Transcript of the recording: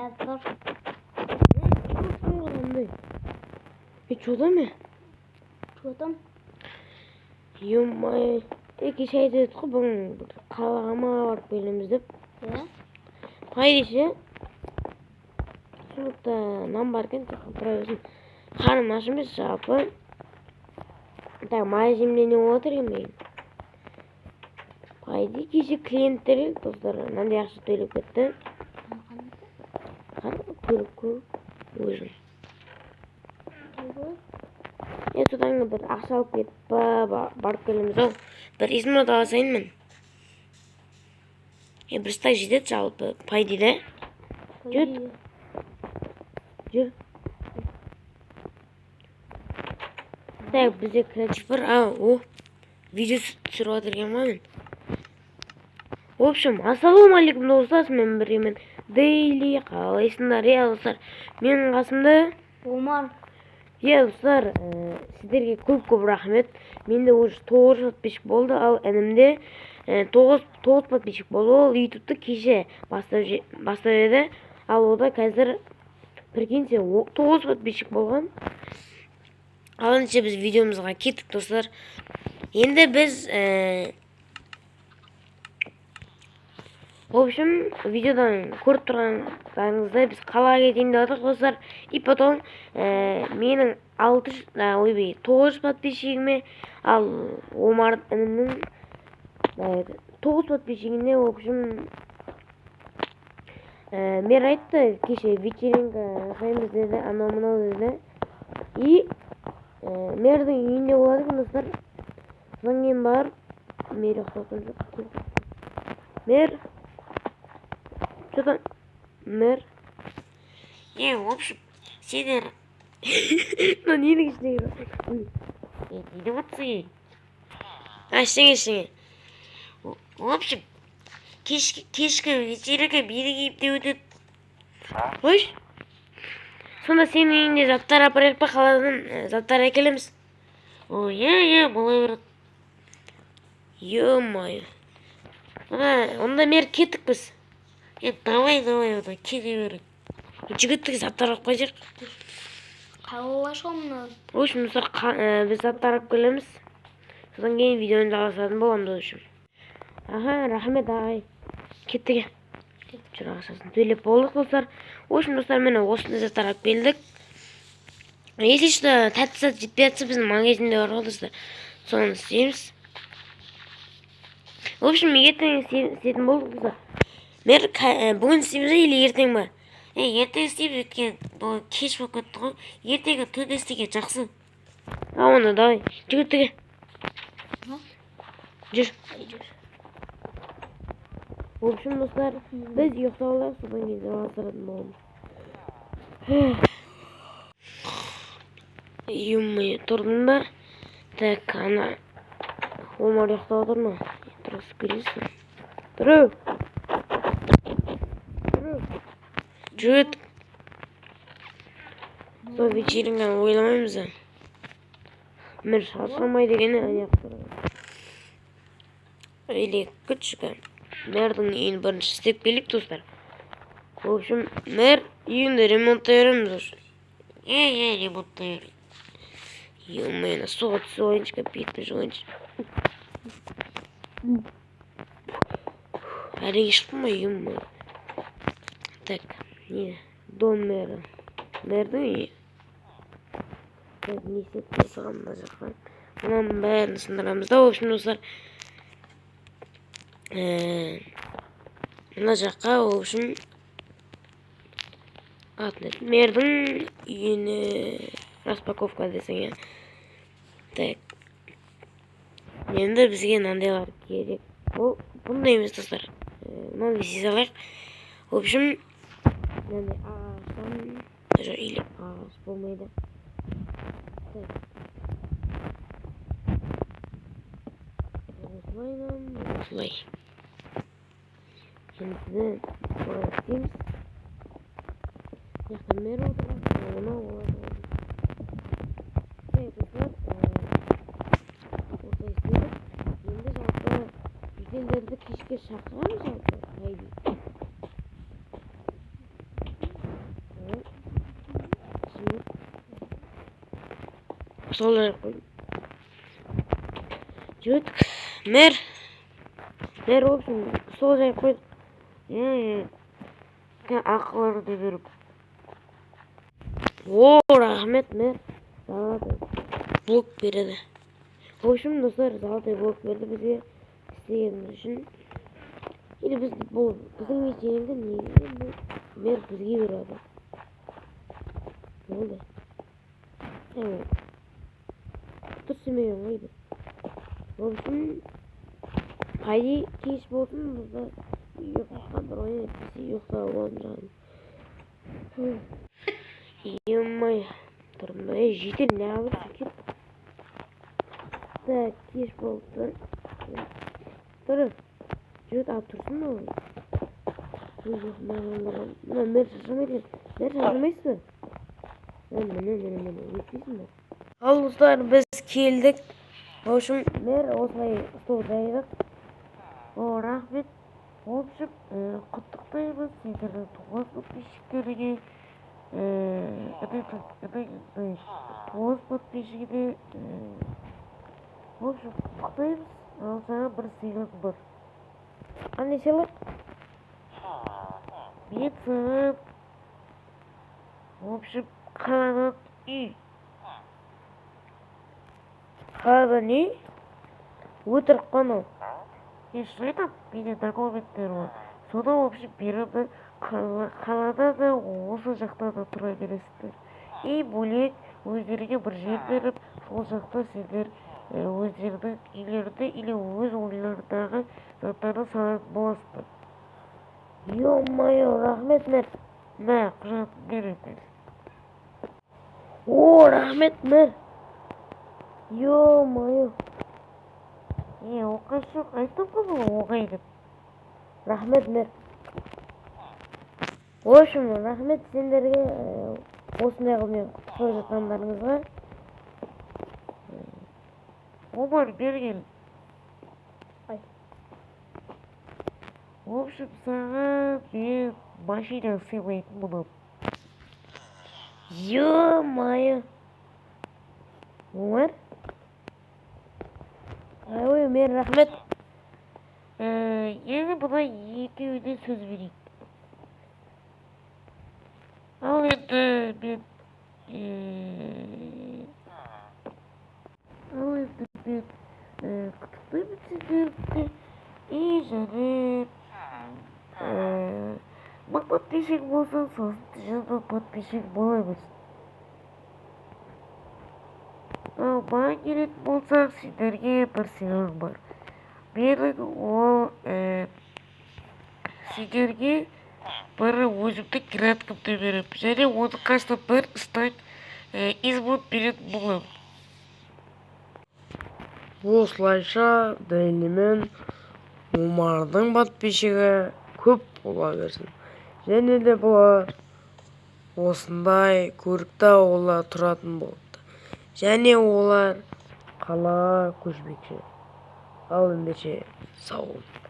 Dur. Hiç o da mı? Çoğdum. Yummay. İki şey dedik ki bunun kalağıma var belimizde. Ya. Hayır işi. Şurada nam barken çıkıp hanım aşımız şapı. Так, magazimlerini oturayım ben. Haydi kişi klientleri dostlar. Nandi yaxşı töylep ketdi. Qara ko'rib o'zim. Sodan bir ақша алып кетіп барып келеміз ау. Bir измұрат ала салайынмын. Бір стак жетеді жалпы пай дейді. Жүр. Так, бізде креатив бар. Видео түсіріп отырген мен. В общем, ассалаумағалейкум достар, мен біреумен Дейли, қалайсыңдар, достар. Менің қасымда Omar. Достар, сіздерге көп рахмет. Менде уже 9 подписчик болды, ал інімде 9 подписчик болды. Ол ютубты кеше бастап еді. Ал ода қазір прикиньте 9 подписчик болған. Ал ендеше біз видеомызға кеттік достар. Енді біз в общем, видеодан көріп тұрғандарыңыздай біз қалаға кетейін деп жатырмыз достар. И потом менің 9 подписчигіме, ал Омар інімнің 9 подписчигіне, в общем, мер айтты, кеше вечеринка жасаймыз деді, анау мынау деді. И мердің үйінде болады екен достар. Содан кейін барып, мер ұйықтатқан жоқ. Мер что-то мэр. В общем, сендер. Ну, не лишний раз. Иди вот ты. Ештеңе. В общем, кешкі вечеринка бері киіп те өтеді. Қойш. Сонда сенің үйінде заттар апарайық па, қаладан заттар әкелеміз. Иә, бола береді. Ё-моё. Онда мер кеттік біз. Давай, одан кете берейік. Жігіттік заттар алып қойдық. Қалалашы мұны. В общем, біз заттар алып келеміз. Содан кейін видеоны жалғасатын боламыз в общем. Рахмет ағай. Кеттік. Жүр ақшасын төлеп болдық достар. В общем, достар, мені осындай заттар алып келдік. Если что, тәтті зат жетпей жатса, біздің магазинде бар ғой достар. Соны істейміз. В общем, ертең істейтін болдық достар. Мер бүгін істейміз или ертең ба? Ертең істейміз, өткен бұл кеш болып кетті ғой. Ертеңгі түнде істеген жақсы. Оны давай, жігіттіге. Жүр. В общем, достар, біз ұйықтап алайық, содан кейін жалғастыратын боламыз. Ё-моё, тұрдың ба? Так, ана Омар ұйықтап отыр ма? Тұрасы көресің. Тұру! Жүр. Сол вечеринканы ойламаймыз да. Мір шаршамай дегені аяқ тұрады. Или күтшікі. Мэрдің үйін бірінші істеп келік достар. В общем, мэр үйінді ремонттай береміз. Ремонттай береміз. Ё-моё, суға түсіп ойыншы, капитті жойыншы. Әреге шықты ма, ё-моё. Так, не, дом мэра. Мэрдің үйі. Так, не сетке сығам да жаққан. Мұнан бәрін сындырамыз да, в общем, достар. Мына жаққа, в общем, атынет. Мэрдің үйіне распаковка десең, Так. Енді бізге нандайлар керек. Бұндай емес достар. Мынандай сезе алайық. В общем, мынандай ағаштан даже или ағаш болмайды. Так. Осылай. Енді олай істейміз. Яқтан бері отырған. Оны олай. Достар, осылай істедік. Енді жалпы жүзелерді кешке шақырамыз жалпы. Хайди. Sol ayak koy. Jut. Mer. Mer olsun. Sol ayak koy. Akılları devirip. Oo rahmet mer. Zaten blok beredi. Hoşum dostlar zaten blok verdi bize istediğimiz için. Yine biz bu bizim içerimizde niye bu mer bizge verdi. Ne oldu? Evet. Tutmuyor muydu? Hoşum haydi kiş bolsun da yok kadar oyun etkisi yoksa olacağım. Yemay. Durmaya ciddi ne yapıyorsun ki? Da kiş bolsun. Dur. Cüt atırsın mı? Yok ben mer şaşırmayayım. Mer şaşırmayısın. Ne. Bitsin mi? Al dostlar biz keldik. Hoşum mer osmay stodaydık. O rahmet. Hoşum kutlukdayız. Sizlerden toğazlık işiklerine. Toğaz patlayışıgide. Hoşum kutlukdayız. Al sana bir sıylık var. Anlaşılır. Bir sana. Hoşum kanat iyi. هذا ني وتر قنو يشريطة بيني торговец террор. Сода вообще берді қалада да осы жақта да тұра бересіздер. И бөлек өздеріңе бір жер беріп, сол жақта сіздер өздердің үйлерді или өз ойлардағы заттарды салатын боласыздар. Ё-моё, рахмет мэр. Мә, құжат беріңдер. О, рахмет мэр. Ё-моё. Оқашы айтып қой оғай деп. Рахмет мэр. Ошым, рахмет сендерге осындай қылмен құттықтап жатқандарыңызға. Омар берген. Ай. В общем, саған мен машина сыйлайтын болам. Ё-моё. Омар? Ой, мен рахмет. Енді бұна екеуіне сөз берейік. Ал енді мен құттықтаймын сіздерді. И және мың подписчик болсын, сосын 100 подписчик боламыз. Ал маған келетін болсақ, сендерге бір сыйлық бар. Менің ол сендерге бір өзімді гранаткамды беріп, және оның қасына бір стать измон беретін болам. Осылайша дәлемен Омардың подписчигі көп бола берсін. Және де бұлар осындай көрікті ауылда тұратын болыпты. Және олар қалаға көшпекші. Ал ендеше сау болыңдар.